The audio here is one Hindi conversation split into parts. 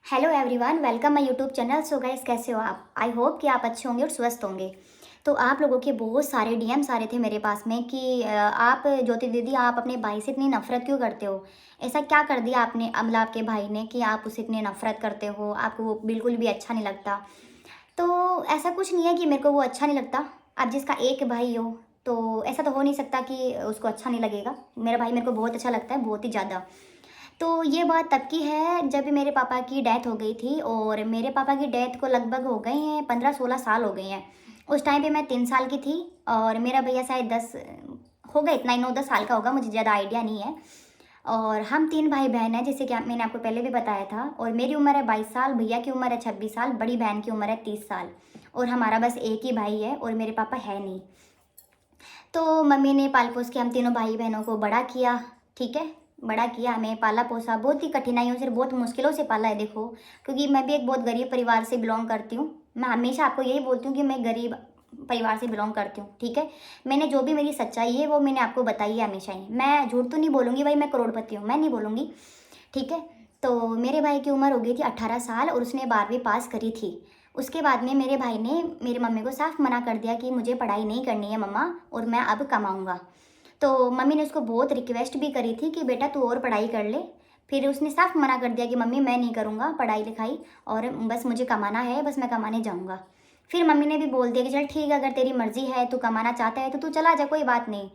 Hello everyone, welcome my YouTube channel. So guys, कैसे हो आप? आई होप कि आप अच्छे होंगे और स्वस्थ होंगे। तो आप लोगों के बहुत सारे डीएम्स आ रहे थे मेरे पास में कि आप ज्योति दीदी, आप अपने भाई से इतनी नफरत क्यों करते हो? ऐसा क्या कर दिया आपने, अमला आपके भाई ने, कि आप उससे इतनी नफरत करते हो? आपको वो बिल्कुल भी अच्छा नहीं लगता? तो ऐसा कुछ नहीं है कि मेरे को वो अच्छा नहीं लगता। आप जिसका एक भाई हो तो ऐसा तो हो नहीं सकता कि उसको अच्छा नहीं लगेगा। मेरा भाई मेरे को बहुत अच्छा लगता है, बहुत ही ज़्यादा। तो ये बात तब की है जब मेरे पापा की डेथ हो गई थी, और मेरे पापा की डेथ को लगभग हो गए हैं 15-16 साल हो गए हैं। उस टाइम पे मैं 3 साल की थी और मेरा भैया शायद 10 हो गए, इतना ही 9-10 साल का होगा, मुझे ज़्यादा आइडिया नहीं है। और हम 3 भाई बहन हैं, जैसे कि मैंने आपको पहले भी बताया था। और मेरी उम्र है 22 साल, भैया की उम्र है 26 साल, बड़ी बहन की उम्र है 30 साल। और हमारा बस एक ही भाई है और मेरे पापा है नहीं। तो मम्मी ने पाल पोस के हम तीनों भाई बहनों को बड़ा किया। ठीक है, बड़ा किया, हमें पाला पोसा, बहुत ही कठिनाइयों से, बहुत मुश्किलों से पाला है। देखो, क्योंकि मैं भी एक बहुत गरीब परिवार से बिलोंग करती हूँ। मैं हमेशा आपको यही बोलती हूँ कि मैं गरीब परिवार से बिलोंग करती हूँ। ठीक है, मैंने जो भी मेरी सच्चाई है वो मैंने आपको बताई है हमेशा ही। मैं झूठ तो नहीं बोलूँगी भाई, मैं करोड़पति हूँ, मैं नहीं बोलूँगी। ठीक है। तो मेरे भाई की उम्र हो गई थी 18 साल और उसने 12वीं पास करी थी। उसके बाद में मेरे भाई ने मेरी मम्मी को साफ मना कर दिया कि मुझे पढ़ाई नहीं करनी है मम्मा, और मैं अब कमाऊँगा। तो मम्मी ने उसको बहुत रिक्वेस्ट भी करी थी कि बेटा तू और पढ़ाई कर ले। फिर उसने साफ मना कर दिया कि मम्मी मैं नहीं करूँगा पढ़ाई लिखाई, और बस मुझे कमाना है, बस मैं कमाने जाऊँगा। फिर मम्मी ने भी बोल दिया कि चल ठीक है, अगर तेरी मर्ज़ी है, तू कमाना चाहता है तो तू चला जा, कोई बात नहीं।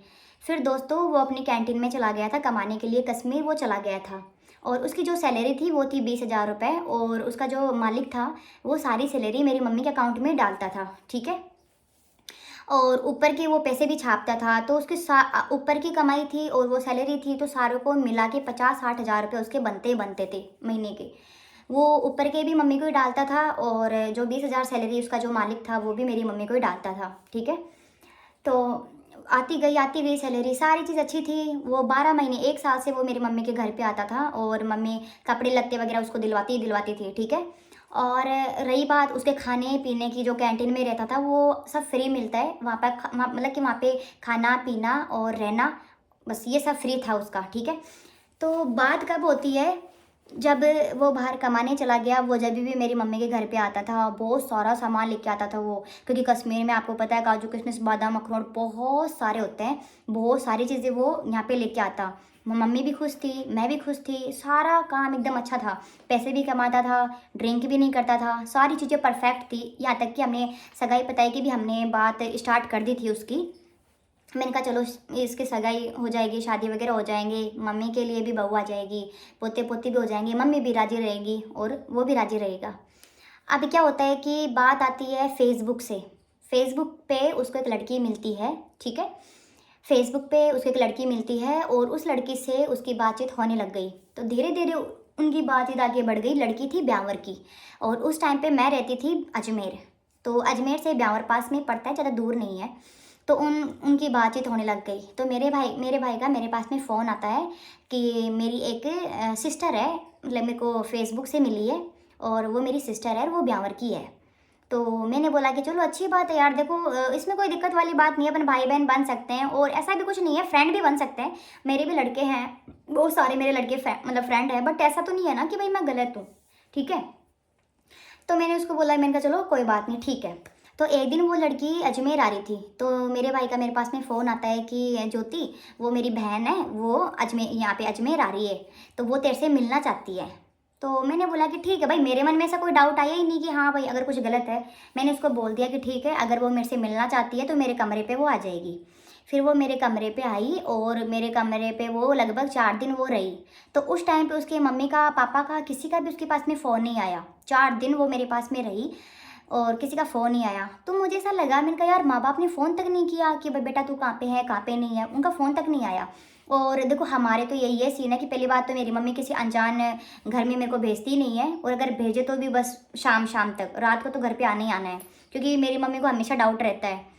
फिर दोस्तों, वो अपनी कैंटीन में चला गया था कमाने के लिए, कश्मीर वो चला गया था। और उसकी जो सैलरी थी वो थी 20,000 रुपये, और उसका जो मालिक था वो सारी सैलरी मेरी मम्मी के अकाउंट में डालता था। ठीक है, और ऊपर के वो पैसे भी छापता था। तो उसके ऊपर की कमाई थी और वो सैलरी थी, तो सारों को मिला के 50-60 हज़ार रुपये उसके बनते ही बनते थे महीने के। वो ऊपर के भी मम्मी को ही डालता था, और जो 20,000 सैलरी उसका जो मालिक था वो भी मेरी मम्मी को ही डालता था। ठीक है, तो आती गई सैलरी, सारी चीज़ अच्छी थी। वो 12 महीने, 1 साल से वो मेरी मम्मी के घर पे आता था, और मम्मी कपड़े लत्ते वगैरह उसको दिलवाती ही दिलवाती थी। ठीक है, और रही बात उसके खाने पीने की, जो कैंटीन में रहता था वो सब फ्री मिलता है वहाँ पर। मतलब कि वहाँ पे खाना पीना और रहना, बस ये सब फ्री था उसका। ठीक है, तो बात कब होती है, जब वो बाहर कमाने चला गया। वो जब भी मेरी मम्मी के घर पे आता था बहुत सारा सामान लेके आता था वो, क्योंकि कश्मीर में आपको पता है काजू किशमिश बादाम अखरोट बहुत सारे होते हैं, बहुत सारी चीज़ें वो यहाँ पे लेके आता। मम्मी भी खुश थी, मैं भी खुश थी, सारा काम एकदम अच्छा था। पैसे भी कमाता था, ड्रिंक भी नहीं करता था, सारी चीज़ें परफेक्ट थी। यहाँ तक कि हमने सगाई पताई की भी हमने बात स्टार्ट कर दी थी उसकी। मैंने कहा चलो इसकी सगाई हो जाएगी, शादी वगैरह हो जाएंगे, मम्मी के लिए भी बहू आ जाएगी, पोते पोती भी हो जाएंगे, मम्मी भी राजी रहेगी और वो भी राजी रहेगा। अब क्या होता है कि बात आती है फेसबुक से। फेसबुक पे उसको एक लड़की मिलती है। ठीक है, फेसबुक पे उसको एक लड़की मिलती है और उस लड़की से उसकी बातचीत होने लग गई। तो धीरे धीरे उनकी बातचीत आगे बढ़ गई। लड़की थी ब्यावर की, और उस टाइम पे मैं रहती थी अजमेर। तो अजमेर से ब्यावर पास में पड़ता है, ज़्यादा दूर नहीं है। तो उनकी बातचीत होने लग गई। तो मेरे भाई का मेरे पास में फ़ोन आता है कि मेरी एक सिस्टर है, मतलब मेरे को फेसबुक से मिली है, और वो मेरी सिस्टर है और वो ब्यावर की है। तो मैंने बोला कि चलो अच्छी बात है यार, देखो इसमें कोई दिक्कत वाली बात नहीं है, अपन भाई बहन बन सकते हैं, और ऐसा भी कुछ नहीं है, फ्रेंड भी बन सकते हैं। मेरे भी लड़के हैं, बहुत सारे मेरे लड़के मतलब फ्रेंड है, बट ऐसा तो नहीं है ना कि भाई मैं गलत हूँ। ठीक है, तो मैंने उसको बोला, मैंने कहा चलो कोई बात नहीं, ठीक है। तो एक दिन वो लड़की अजमेर आ रही थी, तो मेरे भाई का मेरे पास में फ़ोन आता है कि ज्योति, वो मेरी बहन है, वो अजमेर, यहाँ पे अजमेर आ रही है, तो वो तेरे से मिलना चाहती है। तो मैंने बोला कि ठीक है भाई, मेरे मन में ऐसा कोई डाउट आया ही नहीं कि हाँ भाई अगर कुछ गलत है। मैंने उसको बोल दिया कि ठीक है, अगर वो मेरे से मिलना चाहती है तो मेरे कमरे पे वो आ जाएगी। फिर वो मेरे कमरे पे आई, और मेरे कमरे पे वो लगभग 4 दिन वो रही। तो उस टाइम पे उसके मम्मी का, पापा का, किसी का भी उसके पास में फ़ोन नहीं आया। 4 दिन वो मेरे पास में रही और किसी का फ़ोन नहीं आया। तो मुझे ऐसा लगा, मैंने कहा यार माँ बाप ने फ़ोन तक नहीं किया कि भाई बेटा तू कहाँ पे है, कहाँ पे नहीं है, उनका फ़ोन तक नहीं आया। और देखो हमारे तो यही है सीन है कि पहली बात तो मेरी मम्मी किसी अनजान घर में मेरे को भेजती नहीं है, और अगर भेजे तो भी बस शाम शाम तक, रात को तो घर पे आना ही आना है, क्योंकि मेरी मम्मी को हमेशा डाउट रहता है।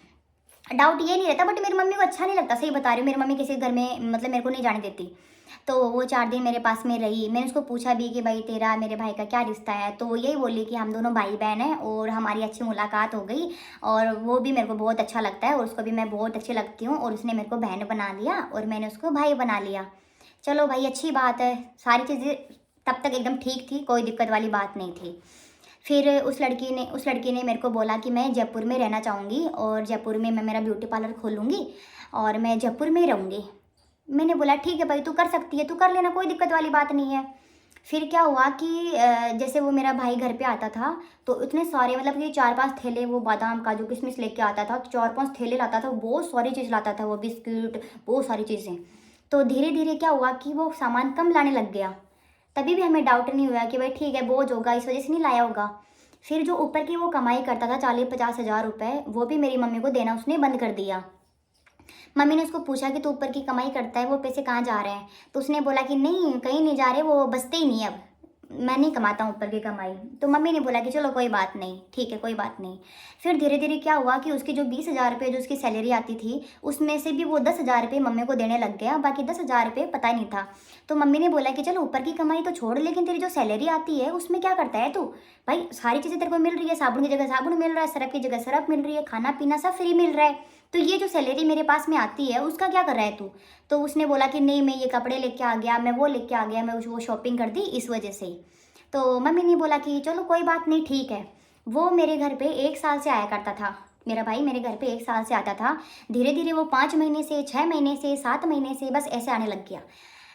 डाउट ये नहीं रहता, बट मेरी मम्मी को अच्छा नहीं लगता, सही बता रही हूँ, मेरी मम्मी किसी घर में मतलब मेरे को नहीं जाने देती। तो वो 4 दिन मेरे पास में रही। मैंने उसको पूछा भी कि भाई तेरा मेरे भाई का क्या रिश्ता है, तो वो यही बोली कि हम दोनों भाई बहन हैं और हमारी अच्छी मुलाकात हो गई, और वो भी मेरे को बहुत अच्छा लगता है और उसको भी मैं बहुत अच्छी लगती हूँ, और उसने मेरे को बहन बना लिया और मैंने उसको भाई बना लिया। चलो भाई अच्छी बात है, सारी चीज़ें तब तक एकदम ठीक थी, कोई दिक्कत वाली बात नहीं थी। फिर उस लड़की ने मेरे को बोला कि मैं जयपुर में रहना चाहूँगी और जयपुर में मैं मेरा ब्यूटी पार्लर खोलूँगी और मैं जयपुर में ही रहूँगी। मैंने बोला ठीक है भाई, तू कर सकती है, तू कर लेना, कोई दिक्कत वाली बात नहीं है। फिर क्या हुआ कि जैसे वो मेरा भाई घर पे आता था तो इतने सारे मतलब कि 4-5 थैले वो बादाम काजू किशमिश लेके आता था, 4-5 थैले लाता था, बहुत सारी चीज़ लाता था वो, बिस्किट, बहुत सारी चीज़ें। तो धीरे धीरे क्या हुआ कि वो सामान कम लाने लग गया। तभी भी हमें डाउट नहीं हुआ कि भाई ठीक है, बोझ होगा, इस वजह से नहीं लाया होगा। फिर जो ऊपर की वो कमाई करता था 40-50 हज़ार रुपये, वो भी मेरी मम्मी को देना उसने बंद कर दिया। मम्मी ने उसको पूछा कि तू ऊपर की कमाई करता है, वो पैसे कहाँ जा रहे हैं? तो उसने बोला कि नहीं, कहीं नहीं जा रहे, वो बचते ही नहीं अब, मैं नहीं कमाता हूँ ऊपर की कमाई। तो मम्मी ने बोला कि चलो कोई बात नहीं, ठीक है, कोई बात नहीं। फिर धीरे धीरे क्या हुआ कि उसकी जो 20,000 रुपये जो उसकी सैलरी आती थी, उसमें से भी वो 10,000 रुपये मम्मी को देने लग गया, बाकी 10,000 रुपये पता ही नहीं था। तो मम्मी ने बोला कि चलो ऊपर की कमाई तो छोड़, लेकिन तेरी जो सैलरी आती है उसमें क्या करता है तू? भाई सारी चीज़ें तेरे को मिल रही है, साबुन की जगह साबुन मिल रहा है, सरफ की जगह सरफ मिल रही है, खाना पीना सब फ्री मिल रहा है, तो ये जो सैलरी मेरे पास में आती है उसका क्या कर रहा है तू? तो उसने बोला कि नहीं, मैं ये कपड़े लेके आ गया, मैं वो लेके आ गया, मैं वो शॉपिंग कर दी इस वजह से ही। तो मम्मी ने बोला कि चलो कोई बात नहीं, ठीक है। वो मेरे घर पे 1 साल से आया करता था, मेरा भाई मेरे घर पे 1 साल से आता था। धीरे धीरे वो 5 महीने से, 6 महीने से, 7 महीने से बस ऐसे आने लग गया।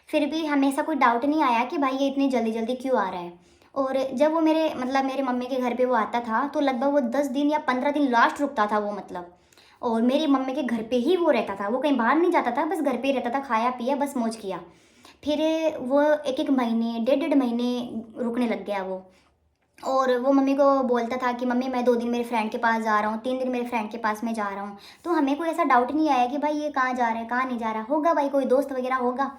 फिर भी हमेशा कोई डाउट नहीं आया कि भाई ये इतनी जल्दी जल्दी क्यों आ रहा है। और जब वो मेरे मम्मी के घर पे वो आता था तो लगभग वो 10 दिन या 15 दिन लास्ट रुकता था वो, मतलब। और मेरी मम्मी के घर पे ही वो रहता था, वो कहीं बाहर नहीं जाता था, बस घर पे ही रहता था, खाया पिया बस मौज किया। फिर वो 1-1 महीने, 1.5-1.5 महीने रुकने लग गया वो। और वो मम्मी को बोलता था कि मम्मी मैं 2 दिन मेरे फ्रेंड के पास जा रहा हूँ, 3 दिन मेरे फ्रेंड के पास मैं जा रहा हूँ। तो हमें कोई ऐसा डाउट नहीं आया कि भाई ये कहाँ जा रहा है, कहाँ नहीं जा रहा, होगा भाई कोई दोस्त वगैरह होगा।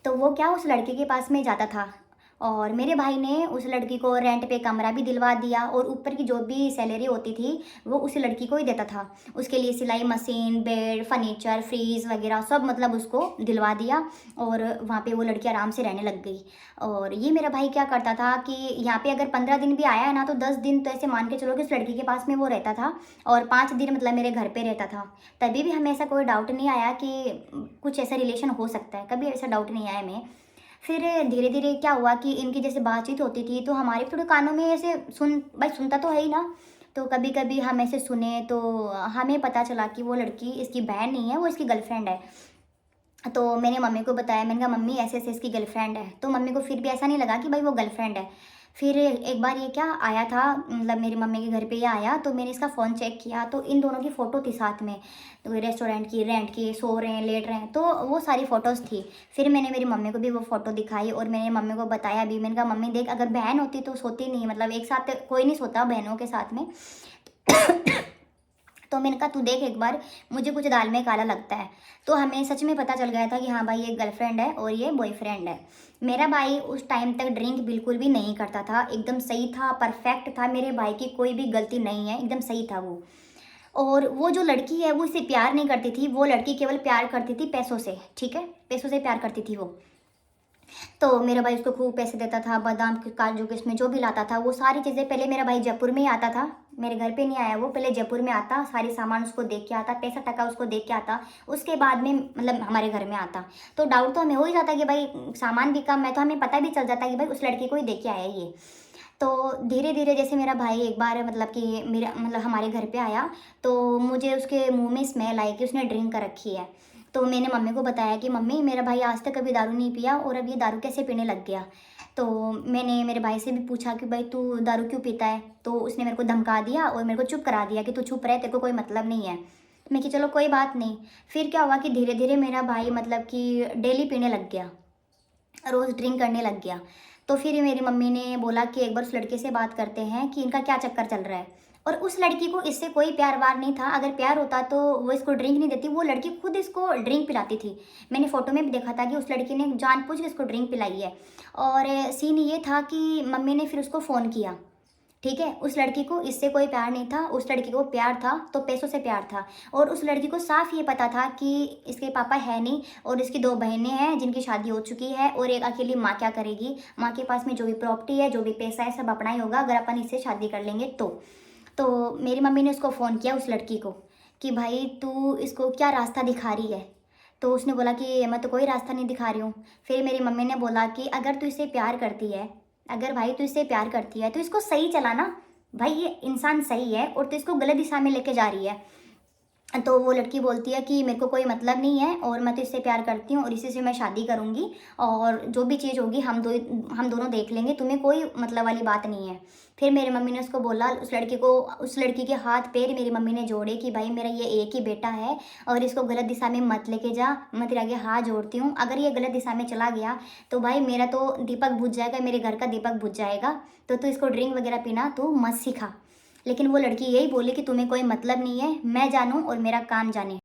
तो वो क्या उस लड़के के पास में जाता था, और मेरे भाई ने उस लड़की को रेंट पे कमरा भी दिलवा दिया, और ऊपर की जो भी सैलरी होती थी वो उस लड़की को ही देता था। उसके लिए सिलाई मशीन, बेड, फर्नीचर, फ्रीज वगैरह सब मतलब उसको दिलवा दिया, और वहाँ पे वो लड़की आराम से रहने लग गई। और ये मेरा भाई क्या करता था कि यहाँ पे अगर 15 दिन भी आया है ना, तो 10 दिन तो ऐसे मान के चलो कि उस लड़की के पास में वो रहता था, और 5 दिन मतलब मेरे घर पे रहता था। तभी भी हमें ऐसा कोई डाउट नहीं आया कि कुछ ऐसा रिलेशन हो सकता है, कभी ऐसा डाउट नहीं आया हमें। फिर धीरे धीरे क्या हुआ कि इनकी जैसे बातचीत होती थी तो हमारे थोड़े कानों में ऐसे भाई सुनता तो है ही ना, तो कभी कभी हम ऐसे सुने तो हमें पता चला कि वो लड़की इसकी बहन नहीं है, वो इसकी गर्लफ्रेंड है। तो मैंने मम्मी को बताया, मैंने कहा मम्मी ऐसे ऐसे इसकी गर्लफ्रेंड है। तो मम्मी को फिर भी ऐसा नहीं लगा कि भाई वो गर्लफ्रेंड है। फिर एक बार ये क्या आया था, मतलब मेरी मम्मी के घर पे ये आया, तो मैंने इसका फ़ोन चेक किया तो इन दोनों की फ़ोटो थी साथ में, तो रेस्टोरेंट की, रेंट की, सो रहे हैं, लेट रहे हैं, तो वो सारी फ़ोटोज़ थी। फिर मैंने मेरी मम्मी को भी वो फ़ोटो दिखाई, और मैंने मम्मी को बताया भी, मैंने कहा मम्मी देख, अगर बहन होती तो सोती नहीं, मतलब एक साथ कोई नहीं सोता बहनों के साथ में। तो मैंने कहा तू देख एक बार, मुझे कुछ दाल में काला लगता है। तो हमें सच में पता चल गया था कि हाँ भाई ये गर्लफ्रेंड है और ये बॉयफ्रेंड है। मेरा भाई उस टाइम तक ड्रिंक बिल्कुल भी नहीं करता था, एकदम सही था, परफेक्ट था, मेरे भाई की कोई भी गलती नहीं है, एकदम सही था वो। और वो जो लड़की है वो इसे प्यार नहीं करती थी, वो लड़की केवल प्यार करती थी पैसों से, ठीक है, पैसों से प्यार करती थी वो। तो मेरा भाई उसको खूब पैसे देता था, बादाम काजू किशमिश जो भी लाता था वो सारी चीज़ें, पहले मेरा भाई जयपुर में ही आता था, मेरे घर पे नहीं आया वो, पहले जयपुर में आता, सारी सामान उसको देख के आता, पैसा टका उसको देख के आता, उसके बाद में मतलब हमारे घर में आता। तो डाउट तो हमें हो ही जाता कि भाई सामान भी कम है, तो हमें पता भी चल जाता कि भाई उस लड़की को ही देख के आया ये। तो धीरे धीरे जैसे मेरा भाई एक बार मतलब कि मेरा मतलब हमारे घर पे आया, तो मुझे उसके मुंह में स्मेल आई कि उसने ड्रिंक कर रखी है। तो मैंने मम्मी को बताया कि मम्मी मेरा भाई आज तक कभी दारू नहीं पिया और अब ये दारू कैसे पीने लग गया। तो मैंने मेरे भाई से भी पूछा कि भाई तू दारू क्यों पीता है, तो उसने मेरे को धमका दिया और मेरे को चुप करा दिया कि तू चुप रहे, तेरे को कोई मतलब नहीं है। मैं कि चलो कोई बात नहीं। फिर क्या हुआ कि धीरे धीरे मेरा भाई मतलब कि डेली पीने लग गया, रोज़ ड्रिंक करने लग गया। तो फिर मेरी मम्मी ने बोला कि एक बार उस लड़के से बात करते हैं कि इनका क्या चक्कर चल रहा है। और उस लड़की को इससे कोई प्यार वार नहीं था, अगर प्यार होता तो वो इसको ड्रिंक नहीं देती, वो लड़की खुद इसको ड्रिंक पिलाती थी। मैंने फ़ोटो में भी देखा था कि उस लड़की ने जानबूझ के इसको ड्रिंक पिलाई है। और सीन ये था कि मम्मी ने फिर उसको फ़ोन किया, ठीक है, उस लड़की को इससे कोई प्यार नहीं था, उस लड़की को प्यार था तो पैसों से प्यार था। और उस लड़की को साफ ये पता था कि इसके पापा है नहीं, और इसकी 2 बहनें हैं जिनकी शादी हो चुकी है, और एक अकेली माँ क्या करेगी, माँ के पास में जो भी प्रॉपर्टी है, जो भी पैसा है, सब अपना ही होगा अगर अपन इससे शादी कर लेंगे तो मेरी मम्मी ने उसको फ़ोन किया उस लड़की को कि भाई तू इसको क्या रास्ता दिखा रही है। तो उसने बोला कि मैं तो कोई रास्ता नहीं दिखा रही हूँ। फिर मेरी मम्मी ने बोला कि अगर तू इसे प्यार करती है अगर भाई तू इससे प्यार करती है तो इसको सही चलाना। भाई ये इंसान सही है और तू इसको गलत दिशा में लेके जा रही है। तो वो लड़की बोलती है कि मेरे को कोई मतलब नहीं है और मैं तो इससे प्यार करती हूँ और इसी से मैं शादी करूँगी, और जो भी चीज़ होगी हम दोनों देख लेंगे, तुम्हें कोई मतलब वाली बात नहीं है। फिर मेरी मम्मी ने उसको बोला, उस लड़की के हाथ पैर मेरी मम्मी ने जोड़े कि भाई मेरा ये एक ही बेटा है और इसको गलत दिशा में मत लेके जा, मैं तेरे आगे हाथ जोड़ती हूँ। अगर ये गलत दिशा में चला गया तो भाई मेरा तो दीपक बुझ जाएगा, मेरे घर का दीपक बुझ जाएगा। तो तू इसको ड्रिंक वगैरह पीना तू मत सिखा। लेकिन वो लड़की यही बोली कि तुम्हें कोई मतलब नहीं है, मैं जानूँ और मेरा काम जाने।